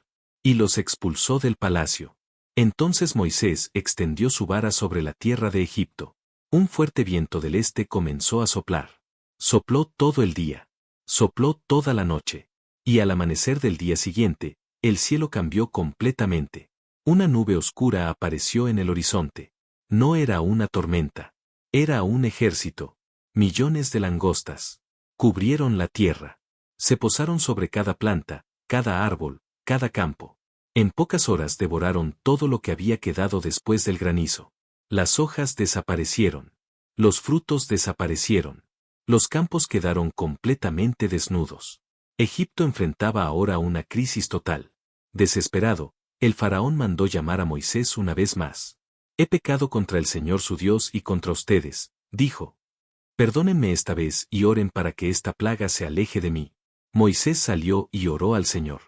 Y los expulsó del palacio. Entonces Moisés extendió su vara sobre la tierra de Egipto. Un fuerte viento del este comenzó a soplar. Sopló todo el día. Sopló toda la noche. Y al amanecer del día siguiente, el cielo cambió completamente. Una nube oscura apareció en el horizonte. No era una tormenta. Era un ejército. Millones de langostas. Cubrieron la tierra. Se posaron sobre cada planta, cada árbol, cada campo. En pocas horas devoraron todo lo que había quedado después del granizo. Las hojas desaparecieron. Los frutos desaparecieron. Los campos quedaron completamente desnudos. Egipto enfrentaba ahora una crisis total. Desesperado, el faraón mandó llamar a Moisés una vez más. He pecado contra el Señor su Dios y contra ustedes, dijo. Perdónenme esta vez y oren para que esta plaga se aleje de mí. Moisés salió y oró al Señor.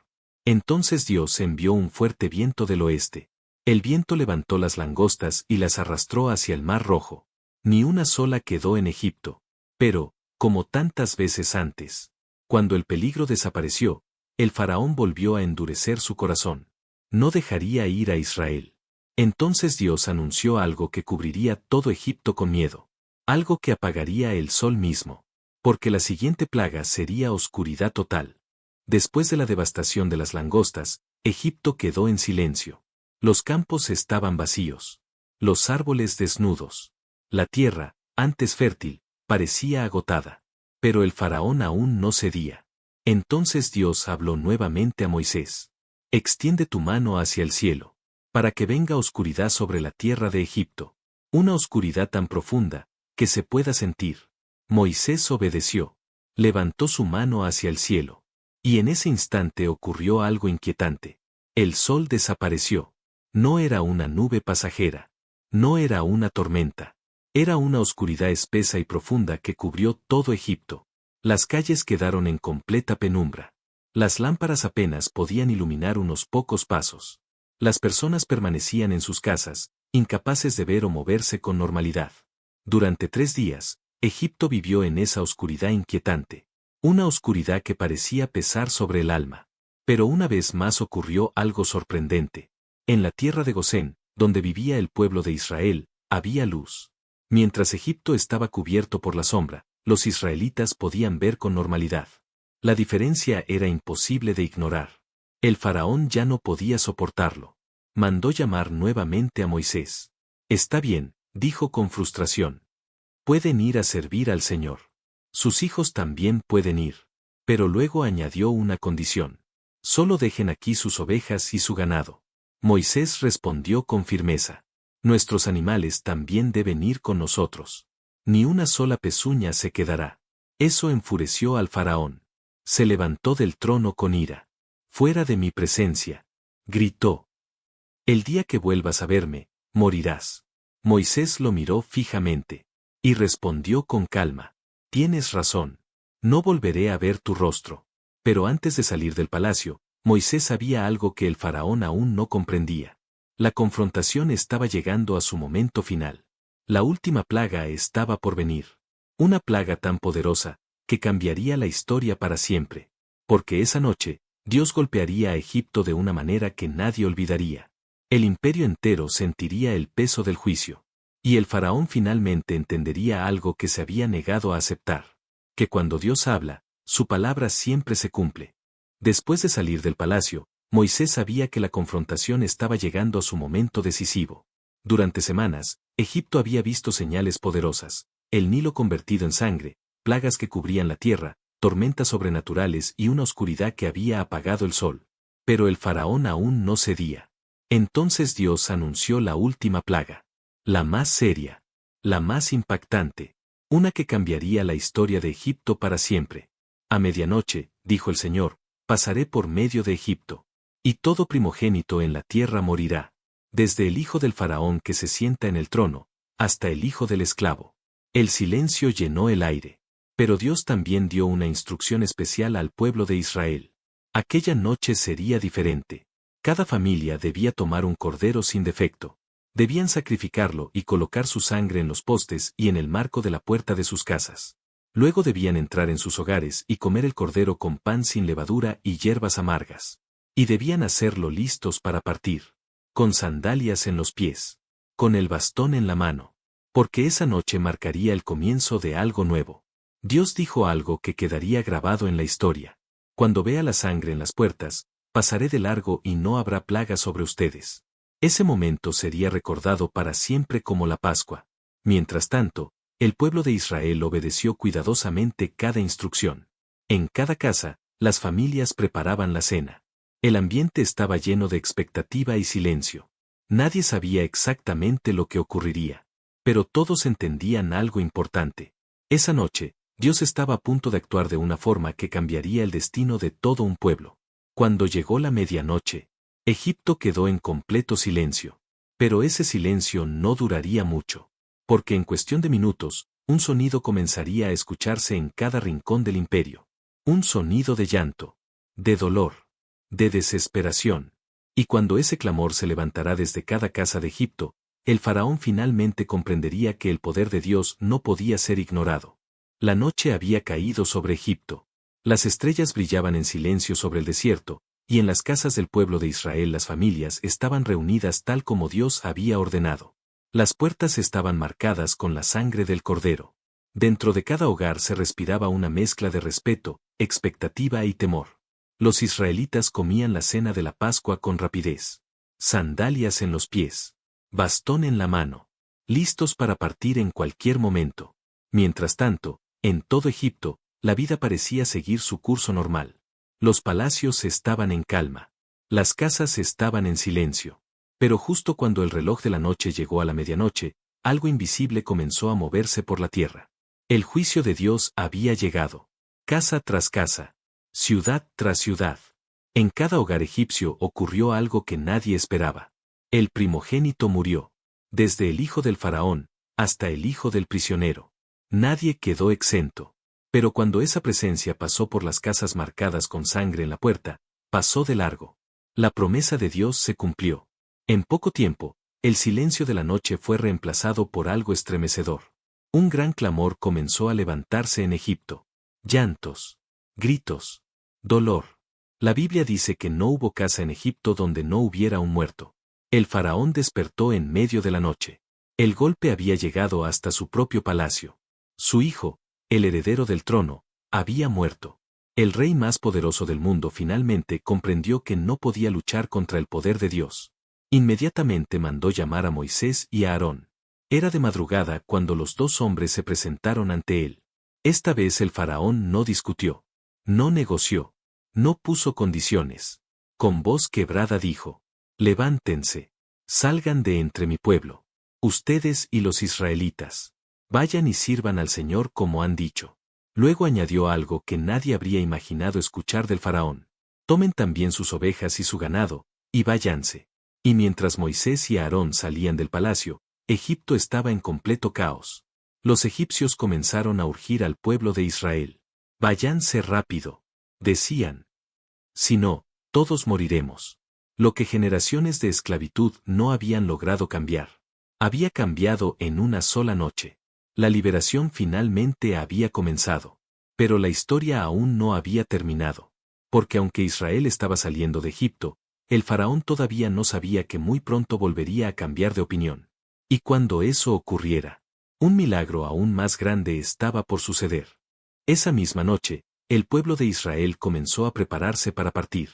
Entonces Dios envió un fuerte viento del oeste. El viento levantó las langostas y las arrastró hacia el Mar Rojo. Ni una sola quedó en Egipto. Pero, como tantas veces antes, cuando el peligro desapareció, el faraón volvió a endurecer su corazón. No dejaría ir a Israel. Entonces Dios anunció algo que cubriría todo Egipto con miedo. Algo que apagaría el sol mismo. Porque la siguiente plaga sería oscuridad total. Después de la devastación de las langostas, Egipto quedó en silencio. Los campos estaban vacíos. Los árboles desnudos. La tierra, antes fértil, parecía agotada. Pero el faraón aún no cedía. Entonces Dios habló nuevamente a Moisés. Extiende tu mano hacia el cielo, para que venga oscuridad sobre la tierra de Egipto. Una oscuridad tan profunda, que se pueda sentir. Moisés obedeció. Levantó su mano hacia el cielo. Y en ese instante ocurrió algo inquietante. El sol desapareció. No era una nube pasajera. No era una tormenta. Era una oscuridad espesa y profunda que cubrió todo Egipto. Las calles quedaron en completa penumbra. Las lámparas apenas podían iluminar unos pocos pasos. Las personas permanecían en sus casas, incapaces de ver o moverse con normalidad. Durante 3 días, Egipto vivió en esa oscuridad inquietante. Una oscuridad que parecía pesar sobre el alma. Pero una vez más ocurrió algo sorprendente. En la tierra de Gosén, donde vivía el pueblo de Israel, había luz. Mientras Egipto estaba cubierto por la sombra, los israelitas podían ver con normalidad. La diferencia era imposible de ignorar. El faraón ya no podía soportarlo. Mandó llamar nuevamente a Moisés. Está bien, dijo con frustración. Pueden ir a servir al Señor. Sus hijos también pueden ir. Pero luego añadió una condición. Solo dejen aquí sus ovejas y su ganado. Moisés respondió con firmeza. Nuestros animales también deben ir con nosotros. Ni una sola pezuña se quedará. Eso enfureció al faraón. Se levantó del trono con ira. Fuera de mi presencia. Gritó. El día que vuelvas a verme, morirás. Moisés lo miró fijamente. Y respondió con calma. Tienes razón. No volveré a ver tu rostro. Pero antes de salir del palacio, Moisés sabía algo que el faraón aún no comprendía. La confrontación estaba llegando a su momento final. La última plaga estaba por venir. Una plaga tan poderosa, que cambiaría la historia para siempre. Porque esa noche, Dios golpearía a Egipto de una manera que nadie olvidaría. El imperio entero sentiría el peso del juicio. Y el faraón finalmente entendería algo que se había negado a aceptar. Que cuando Dios habla, su palabra siempre se cumple. Después de salir del palacio, Moisés sabía que la confrontación estaba llegando a su momento decisivo. Durante semanas, Egipto había visto señales poderosas, el Nilo convertido en sangre, plagas que cubrían la tierra, tormentas sobrenaturales y una oscuridad que había apagado el sol. Pero el faraón aún no cedía. Entonces Dios anunció la última plaga. La más seria. La más impactante. Una que cambiaría la historia de Egipto para siempre. A medianoche, dijo el Señor, pasaré por medio de Egipto. Y todo primogénito en la tierra morirá. Desde el hijo del faraón que se sienta en el trono, hasta el hijo del esclavo. El silencio llenó el aire. Pero Dios también dio una instrucción especial al pueblo de Israel. Aquella noche sería diferente. Cada familia debía tomar un cordero sin defecto. Debían sacrificarlo y colocar su sangre en los postes y en el marco de la puerta de sus casas. Luego debían entrar en sus hogares y comer el cordero con pan sin levadura y hierbas amargas. Y debían hacerlo listos para partir. Con sandalias en los pies. Con el bastón en la mano. Porque esa noche marcaría el comienzo de algo nuevo. Dios dijo algo que quedaría grabado en la historia. Cuando vea la sangre en las puertas, pasaré de largo y no habrá plaga sobre ustedes. Ese momento sería recordado para siempre como la Pascua. Mientras tanto, el pueblo de Israel obedeció cuidadosamente cada instrucción. En cada casa, las familias preparaban la cena. El ambiente estaba lleno de expectativa y silencio. Nadie sabía exactamente lo que ocurriría. Pero todos entendían algo importante. Esa noche, Dios estaba a punto de actuar de una forma que cambiaría el destino de todo un pueblo. Cuando llegó la medianoche, Egipto quedó en completo silencio. Pero ese silencio no duraría mucho. Porque en cuestión de minutos, un sonido comenzaría a escucharse en cada rincón del imperio. Un sonido de llanto, de dolor, de desesperación. Y cuando ese clamor se levantará desde cada casa de Egipto, el faraón finalmente comprendería que el poder de Dios no podía ser ignorado. La noche había caído sobre Egipto. Las estrellas brillaban en silencio sobre el desierto, y en las casas del pueblo de Israel las familias estaban reunidas tal como Dios había ordenado. Las puertas estaban marcadas con la sangre del cordero. Dentro de cada hogar se respiraba una mezcla de respeto, expectativa y temor. Los israelitas comían la cena de la Pascua con rapidez. Sandalias en los pies. Bastón en la mano. Listos para partir en cualquier momento. Mientras tanto, en todo Egipto, la vida parecía seguir su curso normal. Los palacios estaban en calma. Las casas estaban en silencio. Pero justo cuando el reloj de la noche llegó a la medianoche, algo invisible comenzó a moverse por la tierra. El juicio de Dios había llegado. Casa tras casa. Ciudad tras ciudad. En cada hogar egipcio ocurrió algo que nadie esperaba. El primogénito murió. Desde el hijo del faraón, hasta el hijo del prisionero. Nadie quedó exento. Pero cuando esa presencia pasó por las casas marcadas con sangre en la puerta, pasó de largo. La promesa de Dios se cumplió. En poco tiempo, el silencio de la noche fue reemplazado por algo estremecedor. Un gran clamor comenzó a levantarse en Egipto. Llantos. Gritos. Dolor. La Biblia dice que no hubo casa en Egipto donde no hubiera un muerto. El faraón despertó en medio de la noche. El golpe había llegado hasta su propio palacio. Su hijo, el heredero del trono, había muerto. El rey más poderoso del mundo finalmente comprendió que no podía luchar contra el poder de Dios. Inmediatamente mandó llamar a Moisés y a Aarón. Era de madrugada cuando los dos hombres se presentaron ante él. Esta vez el faraón no discutió. No negoció. No puso condiciones. Con voz quebrada dijo: levántense. Salgan de entre mi pueblo. Ustedes y los israelitas. Vayan y sirvan al Señor como han dicho. Luego añadió algo que nadie habría imaginado escuchar del faraón. Tomen también sus ovejas y su ganado, y váyanse. Y mientras Moisés y Aarón salían del palacio, Egipto estaba en completo caos. Los egipcios comenzaron a urgir al pueblo de Israel. Váyanse rápido. Decían. Si no, todos moriremos. Lo que generaciones de esclavitud no habían logrado cambiar. Había cambiado en una sola noche. La liberación finalmente había comenzado. Pero la historia aún no había terminado. Porque aunque Israel estaba saliendo de Egipto, el faraón todavía no sabía que muy pronto volvería a cambiar de opinión. Y cuando eso ocurriera, un milagro aún más grande estaba por suceder. Esa misma noche, el pueblo de Israel comenzó a prepararse para partir.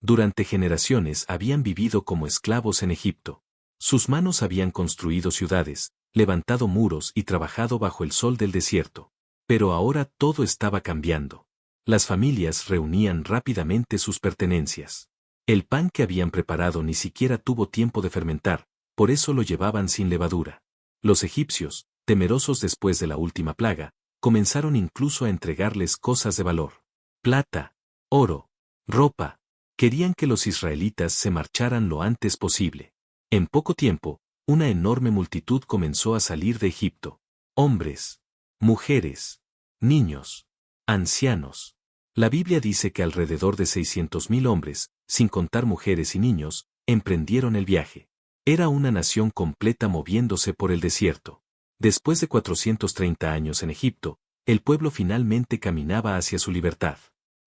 Durante generaciones habían vivido como esclavos en Egipto. Sus manos habían construido ciudades, levantado muros y trabajado bajo el sol del desierto. Pero ahora todo estaba cambiando. Las familias reunían rápidamente sus pertenencias. El pan que habían preparado ni siquiera tuvo tiempo de fermentar, por eso lo llevaban sin levadura. Los egipcios, temerosos después de la última plaga, comenzaron incluso a entregarles cosas de valor. Plata, oro, ropa. Querían que los israelitas se marcharan lo antes posible. En poco tiempo, una enorme multitud comenzó a salir de Egipto. Hombres, mujeres, niños, ancianos. La Biblia dice que alrededor de 600.000 hombres, sin contar mujeres y niños, emprendieron el viaje. Era una nación completa moviéndose por el desierto. Después de 430 años en Egipto, el pueblo finalmente caminaba hacia su libertad.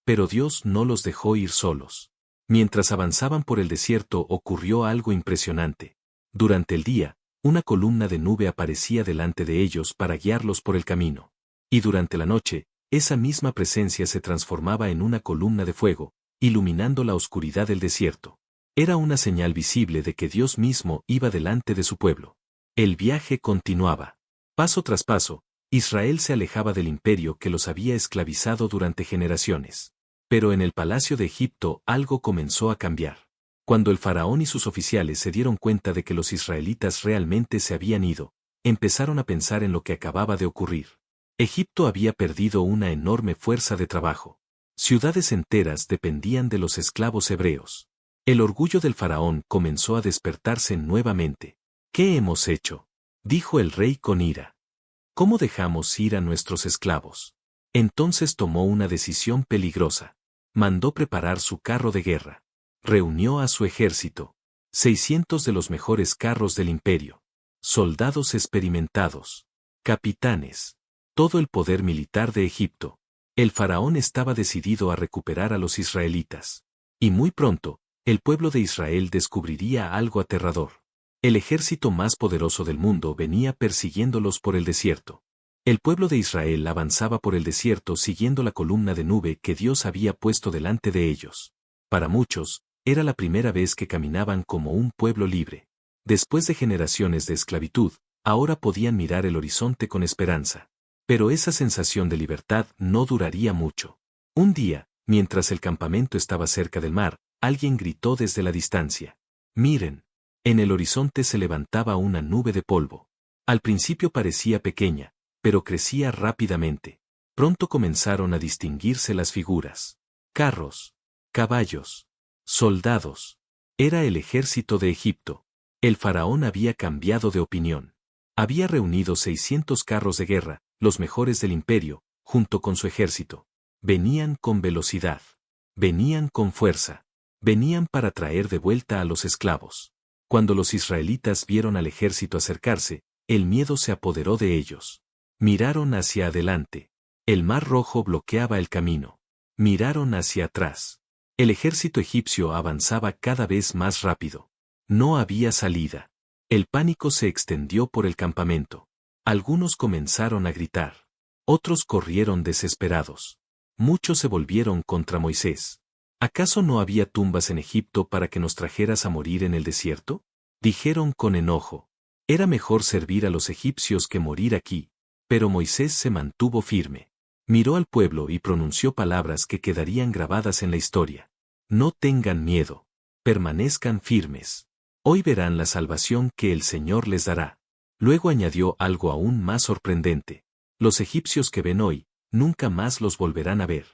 Pero Dios no los dejó ir solos. Mientras avanzaban por el desierto ocurrió algo impresionante. Durante el día, una columna de nube aparecía delante de ellos para guiarlos por el camino. Y durante la noche, esa misma presencia se transformaba en una columna de fuego, iluminando la oscuridad del desierto. Era una señal visible de que Dios mismo iba delante de su pueblo. El viaje continuaba. Paso tras paso, Israel se alejaba del imperio que los había esclavizado durante generaciones. Pero en el palacio de Egipto algo comenzó a cambiar. Cuando el faraón y sus oficiales se dieron cuenta de que los israelitas realmente se habían ido, empezaron a pensar en lo que acababa de ocurrir. Egipto había perdido una enorme fuerza de trabajo. Ciudades enteras dependían de los esclavos hebreos. El orgullo del faraón comenzó a despertarse nuevamente. ¿Qué hemos hecho?, dijo el rey con ira. ¿Cómo dejamos ir a nuestros esclavos? Entonces tomó una decisión peligrosa. Mandó preparar su carro de guerra. Reunió a su ejército. 600 de los mejores carros del imperio. Soldados experimentados. Capitanes. Todo el poder militar de Egipto. El faraón estaba decidido a recuperar a los israelitas. Y muy pronto, el pueblo de Israel descubriría algo aterrador. El ejército más poderoso del mundo venía persiguiéndolos por el desierto. El pueblo de Israel avanzaba por el desierto siguiendo la columna de nube que Dios había puesto delante de ellos. Para muchos, era la primera vez que caminaban como un pueblo libre. Después de generaciones de esclavitud, ahora podían mirar el horizonte con esperanza. Pero esa sensación de libertad no duraría mucho. Un día, mientras el campamento estaba cerca del mar, alguien gritó desde la distancia. «Miren». En el horizonte se levantaba una nube de polvo. Al principio parecía pequeña, pero crecía rápidamente. Pronto comenzaron a distinguirse las figuras. Carros, caballos, soldados. Era el ejército de Egipto. El faraón había cambiado de opinión. Había reunido 600 carros de guerra, los mejores del imperio, junto con su ejército. Venían con velocidad. Venían con fuerza. Venían para traer de vuelta a los esclavos. Cuando los israelitas vieron al ejército acercarse, el miedo se apoderó de ellos. Miraron hacia adelante. El mar rojo bloqueaba el camino. Miraron hacia atrás. El ejército egipcio avanzaba cada vez más rápido. No había salida. El pánico se extendió por el campamento. Algunos comenzaron a gritar. Otros corrieron desesperados. Muchos se volvieron contra Moisés. ¿Acaso no había tumbas en Egipto para que nos trajeras a morir en el desierto?, dijeron con enojo. Era mejor servir a los egipcios que morir aquí. Pero Moisés se mantuvo firme. Miró al pueblo y pronunció palabras que quedarían grabadas en la historia. No tengan miedo. Permanezcan firmes. Hoy verán la salvación que el Señor les dará. Luego añadió algo aún más sorprendente. Los egipcios que ven hoy, nunca más los volverán a ver.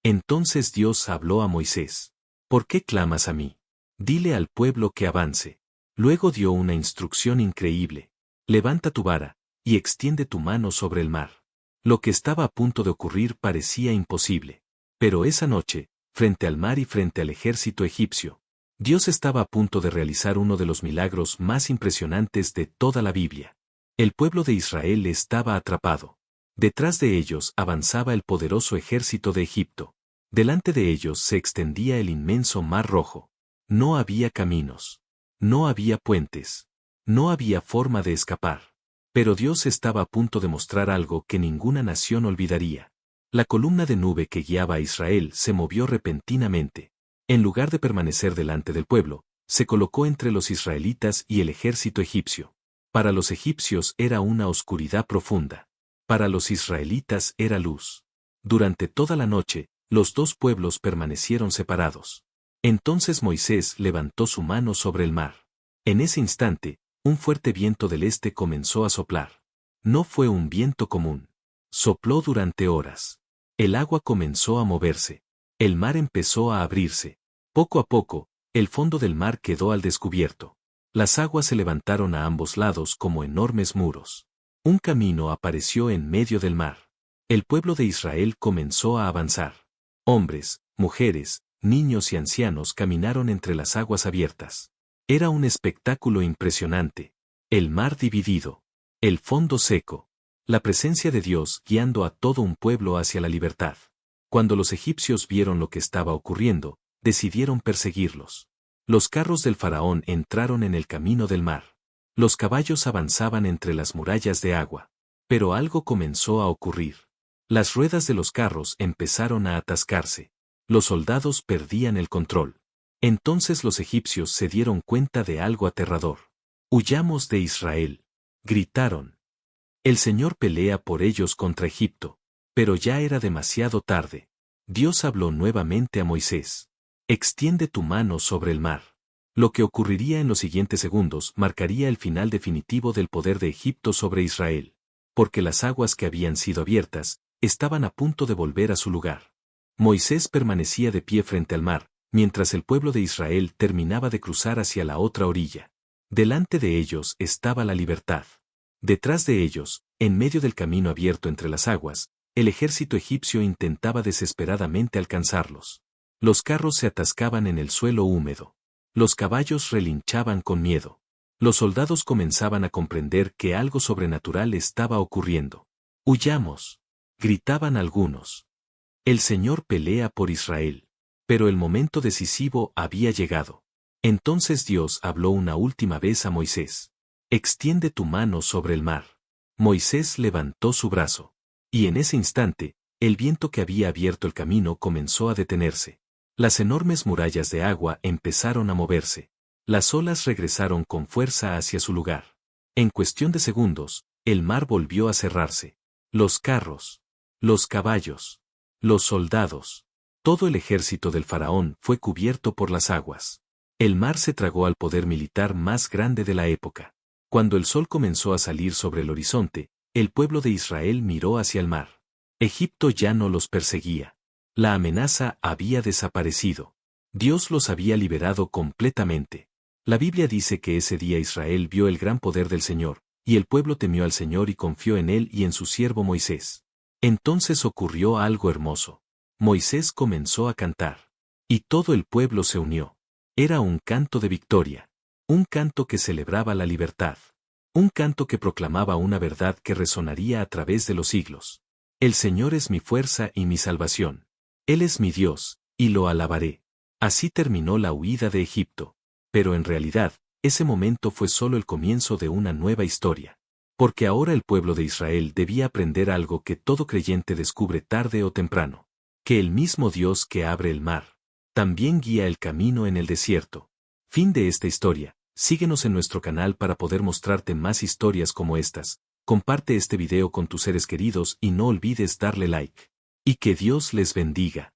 Entonces Dios habló a Moisés. ¿Por qué clamas a mí? Dile al pueblo que avance. Luego dio una instrucción increíble. Levanta tu vara, y extiende tu mano sobre el mar. Lo que estaba a punto de ocurrir parecía imposible. Pero esa noche, frente al mar y frente al ejército egipcio, Dios estaba a punto de realizar uno de los milagros más impresionantes de toda la Biblia. El pueblo de Israel estaba atrapado. Detrás de ellos avanzaba el poderoso ejército de Egipto. Delante de ellos se extendía el inmenso mar rojo. No había caminos. No había puentes. No había forma de escapar. Pero Dios estaba a punto de mostrar algo que ninguna nación olvidaría. La columna de nube que guiaba a Israel se movió repentinamente. En lugar de permanecer delante del pueblo, se colocó entre los israelitas y el ejército egipcio. Para los egipcios era una oscuridad profunda. Para los israelitas era luz. Durante toda la noche, los dos pueblos permanecieron separados. Entonces Moisés levantó su mano sobre el mar. En ese instante, un fuerte viento del este comenzó a soplar. No fue un viento común. Sopló durante horas. El agua comenzó a moverse. El mar empezó a abrirse. Poco a poco, el fondo del mar quedó al descubierto. Las aguas se levantaron a ambos lados como enormes muros. Un camino apareció en medio del mar. El pueblo de Israel comenzó a avanzar. Hombres, mujeres, niños y ancianos caminaron entre las aguas abiertas. Era un espectáculo impresionante. El mar dividido. El fondo seco. La presencia de Dios guiando a todo un pueblo hacia la libertad. Cuando los egipcios vieron lo que estaba ocurriendo, decidieron perseguirlos. Los carros del faraón entraron en el camino del mar. Los caballos avanzaban entre las murallas de agua. Pero algo comenzó a ocurrir. Las ruedas de los carros empezaron a atascarse. Los soldados perdían el control. Entonces los egipcios se dieron cuenta de algo aterrador. «Huyamos de Israel», gritaron. El Señor pelea por ellos contra Egipto. Pero ya era demasiado tarde. Dios habló nuevamente a Moisés. «Extiende tu mano sobre el mar». Lo que ocurriría en los siguientes segundos marcaría el final definitivo del poder de Egipto sobre Israel. Porque las aguas que habían sido abiertas, estaban a punto de volver a su lugar. Moisés permanecía de pie frente al mar, mientras el pueblo de Israel terminaba de cruzar hacia la otra orilla. Delante de ellos estaba la libertad. Detrás de ellos, en medio del camino abierto entre las aguas, el ejército egipcio intentaba desesperadamente alcanzarlos. Los carros se atascaban en el suelo húmedo. Los caballos relinchaban con miedo. Los soldados comenzaban a comprender que algo sobrenatural estaba ocurriendo. «Huyamos», gritaban algunos. «El Señor pelea por Israel». Pero el momento decisivo había llegado. Entonces Dios habló una última vez a Moisés. «Extiende tu mano sobre el mar». Moisés levantó su brazo. Y en ese instante, el viento que había abierto el camino comenzó a detenerse. Las enormes murallas de agua empezaron a moverse. Las olas regresaron con fuerza hacia su lugar. En cuestión de segundos, el mar volvió a cerrarse. Los carros, los caballos, los soldados, todo el ejército del faraón fue cubierto por las aguas. El mar se tragó al poder militar más grande de la época. Cuando el sol comenzó a salir sobre el horizonte, el pueblo de Israel miró hacia el mar. Egipto ya no los perseguía. La amenaza había desaparecido. Dios los había liberado completamente. La Biblia dice que ese día Israel vio el gran poder del Señor, y el pueblo temió al Señor y confió en él y en su siervo Moisés. Entonces ocurrió algo hermoso. Moisés comenzó a cantar. Y todo el pueblo se unió. Era un canto de victoria. Un canto que celebraba la libertad. Un canto que proclamaba una verdad que resonaría a través de los siglos. El Señor es mi fuerza y mi salvación. Él es mi Dios, y lo alabaré. Así terminó la huida de Egipto. Pero en realidad, ese momento fue solo el comienzo de una nueva historia. Porque ahora el pueblo de Israel debía aprender algo que todo creyente descubre tarde o temprano. Que el mismo Dios que abre el mar, también guía el camino en el desierto. Fin de esta historia. Síguenos en nuestro canal para poder mostrarte más historias como estas. Comparte este video con tus seres queridos y no olvides darle like. Y que Dios les bendiga.